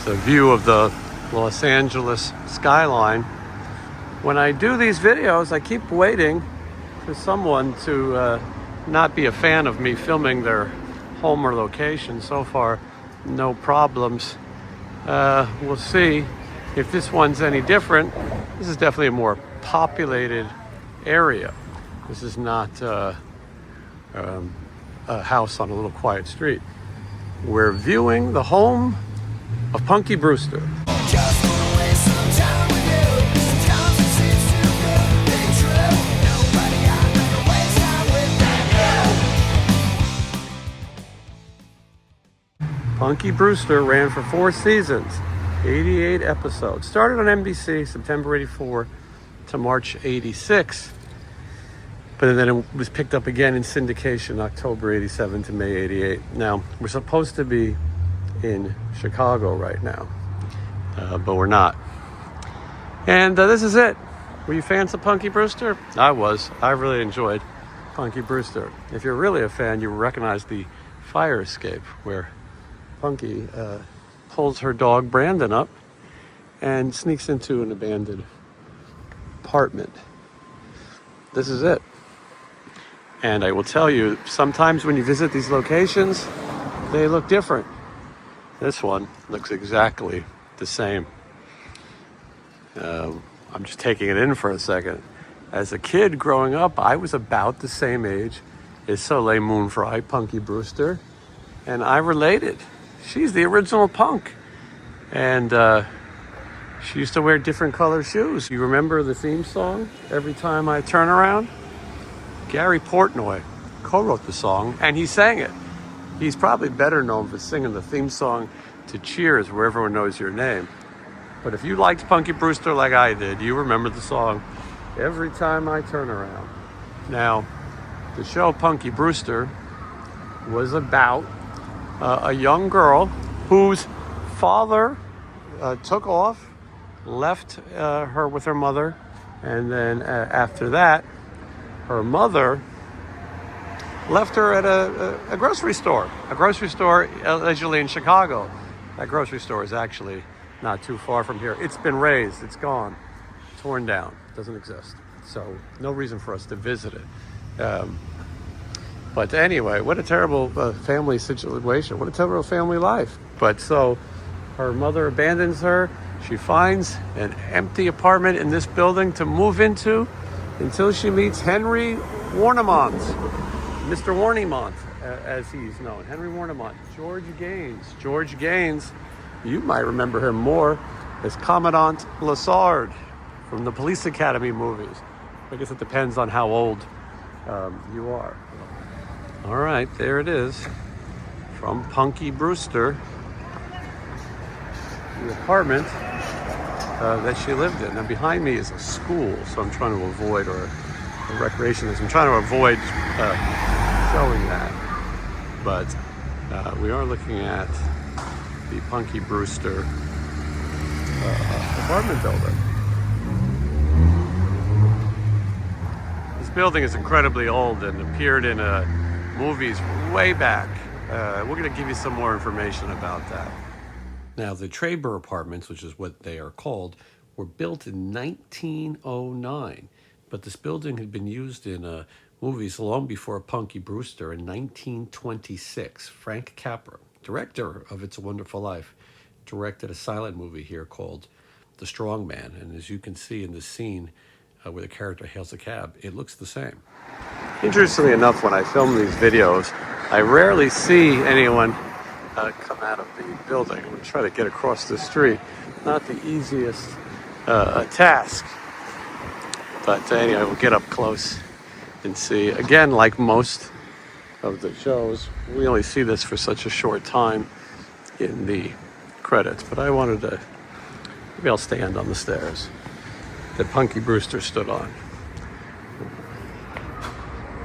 It's a view of the Los Angeles skyline. When I do these videos, I keep waiting for someone to not be a fan of me filming their home or location. So far, no problems. We'll see if this one's any different. This is definitely a more populated area. This is not a house on a little quiet street. We're viewing the home of Punky Brewster. Just wanna waste some time with you. Sometimes it seems too good to be true. Nobody I'd rather waste time with than you. Punky Brewster ran for 4 seasons, 88 episodes. Started on NBC September 84 to March 86. But then it was picked up again in syndication October 87 to May 88. Now, we're supposed to be in Chicago right now, but we're not. And this is it. Were you fans of Punky Brewster? I was. I really enjoyed Punky Brewster. If you're really a fan, you recognize the fire escape where Punky pulls her dog Brandon up and sneaks into an abandoned apartment. This is it. And I will tell you, sometimes when you visit these locations, they look different. This one looks exactly the same. I'm just taking it in for a second. As a kid growing up, I was about the same age as Soleil Moon Frye, Punky Brewster, and I related. She's the original punk. And she used to wear different color shoes. You remember the theme song, Every Time I Turn Around? Gary Portnoy co-wrote the song, and he sang it. He's probably better known for singing the theme song to Cheers, Where Everyone Knows Your Name. But if you liked Punky Brewster like I did, you remember the song, Every Time I Turn Around. Now, the show Punky Brewster was about a young girl whose father took off, left her with her mother, and then after that, her mother left her at a grocery store allegedly in Chicago. That grocery store is actually not too far from here. It's been razed, it's gone, torn down, doesn't exist. So no reason for us to visit it. But anyway, what a terrible family situation. What a terrible family life. But so her mother abandons her. She finds an empty apartment in this building to move into until she meets Henry Warnemont, Mr. Warnemont, as he's known. Henry Warnemont, George Gaines. George Gaines, you might remember him more as Commandant Lassard from the Police Academy movies. I guess it depends on how old you are. All right, there it is. From Punky Brewster, the apartment that she lived in. Now behind me is a school, so I'm trying to avoid, or a recreationist. I'm trying to avoid showing that. But we are looking at the Punky Brewster apartment building. This building is incredibly old and appeared in movies way back. We're going to give you some more information about that. Now, the Traber apartments, which is what they are called, were built in 1909. But this building had been used in movies long before Punky Brewster in 1926. Frank Capra, director of It's a Wonderful Life, directed a silent movie here called The Strong Man. And as you can see in this scene where the character hails a cab, it looks the same. Interestingly enough, when I film these videos, I rarely see anyone come out of the building. I'm going to try to get across the street. Not the easiest task. But anyway, we'll get up close and see. Again, like most of the shows, we only see this for such a short time in the credits. But I wanted to, maybe I'll stand on the stairs that Punky Brewster stood on.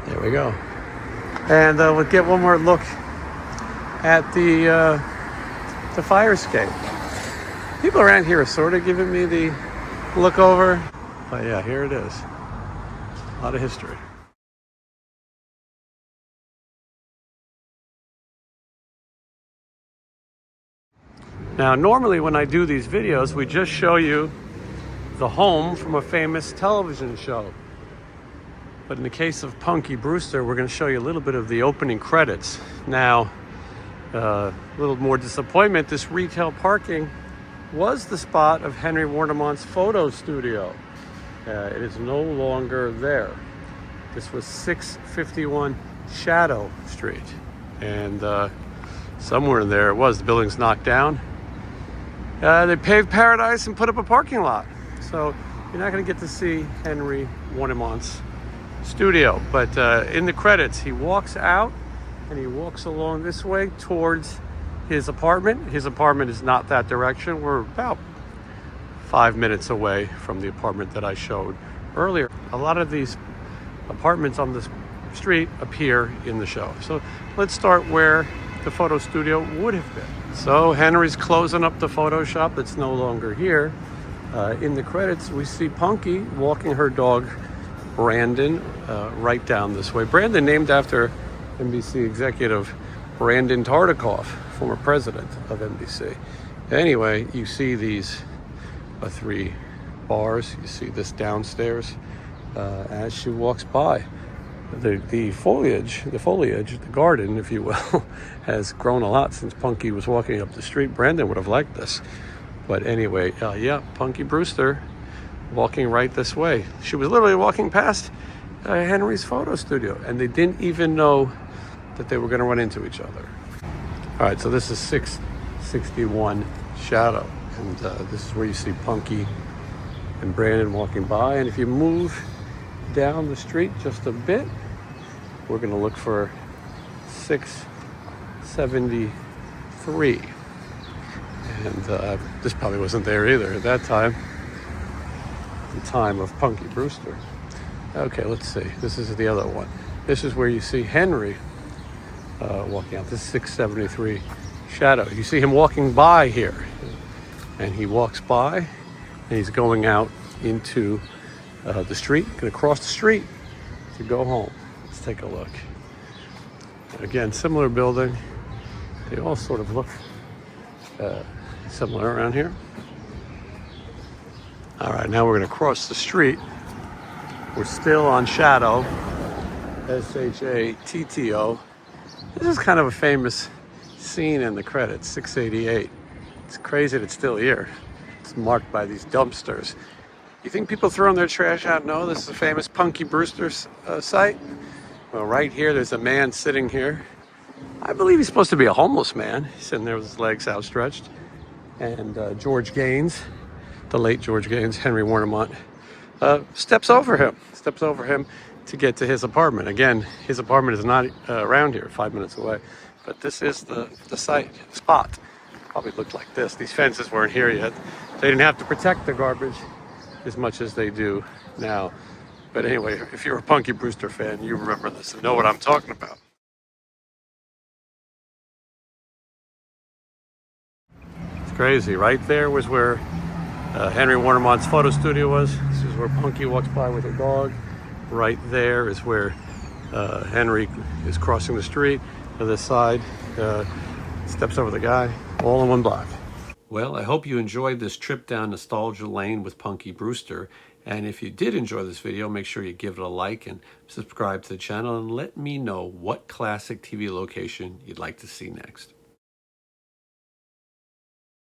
There we go. And we'll get one more look at the fire escape. People around here are sort of giving me the look over. But yeah, here it is. A lot of history. Now, normally when I do these videos, we just show you the home from a famous television show. But in the case of Punky Brewster, we're going to show you a little bit of the opening credits. Now, a little more disappointment, this retail parking was the spot of Henry Warnemont's photo studio. It is no longer there. This was 651 Shadow Street. And somewhere in there it was. The building's knocked down. They paved paradise and put up a parking lot. So you're not going to get to see Henry Warnemont's studio. But in the credits, he walks out and he walks along this way towards his apartment. His apartment is not that direction. We're about 5 minutes away from the apartment that I showed earlier. A lot of these apartments on this street appear in the show. So let's start where the photo studio would have been. So Henry's closing up the photo shop that's no longer here. In the credits, we see Punky walking her dog, Brandon, right down this way. Brandon, named after NBC executive Brandon Tartikoff, former president of NBC. Anyway, you see these 3 bars. You see this downstairs as she walks by. The foliage, the garden, if you will, has grown a lot since Punky was walking up the street. Brandon would have liked this. But anyway, yeah, Punky Brewster walking right this way. She was literally walking past Henry's photo studio, and they didn't even know that they were going to run into each other. All right, so this is 661 Shadow, and this is where you see Punky and Brandon walking by. And if you move down the street just a bit, we're going to look for 673. And this probably wasn't there either at that time, the time of Punky Brewster. Okay, let's see. This is the other one. This is where you see Henry walking out. This is 673 Shadow. You see him walking by here. And he walks by, and he's going out into the street, going to cross the street to go home. Let's take a look. Again, similar building. They all sort of look similar around here. All right, now we're going to cross the street. We're still on Shadow, Shatto. This is kind of a famous scene in the credits, 688. It's crazy that it's still here. It's marked by these dumpsters. You think people throwing their trash out? No, this is a famous Punky Brewster site. Well, right here, there's a man sitting here. I believe he's supposed to be a homeless man. He's sitting there with his legs outstretched. And George Gaines, the late George Gaines, Henry Warnemont, steps over him to get to his apartment. Again, his apartment is not around here, 5 minutes away. But this is the spot. Probably looked like this. These fences weren't here yet. They didn't have to protect the garbage as much as they do now. But anyway, if you're a Punky Brewster fan, you remember this and know what I'm talking about. It's crazy. Right there was where Henry Warnemont's photo studio was. This is where Punky walks by with her dog. Right there is where Henry is crossing the street. To this side, steps over the guy, all in one block. Well, I hope you enjoyed this trip down nostalgia lane with Punky Brewster. And if you did enjoy this video, make sure you give it a like and subscribe to the channel and let me know what classic TV location you'd like to see next.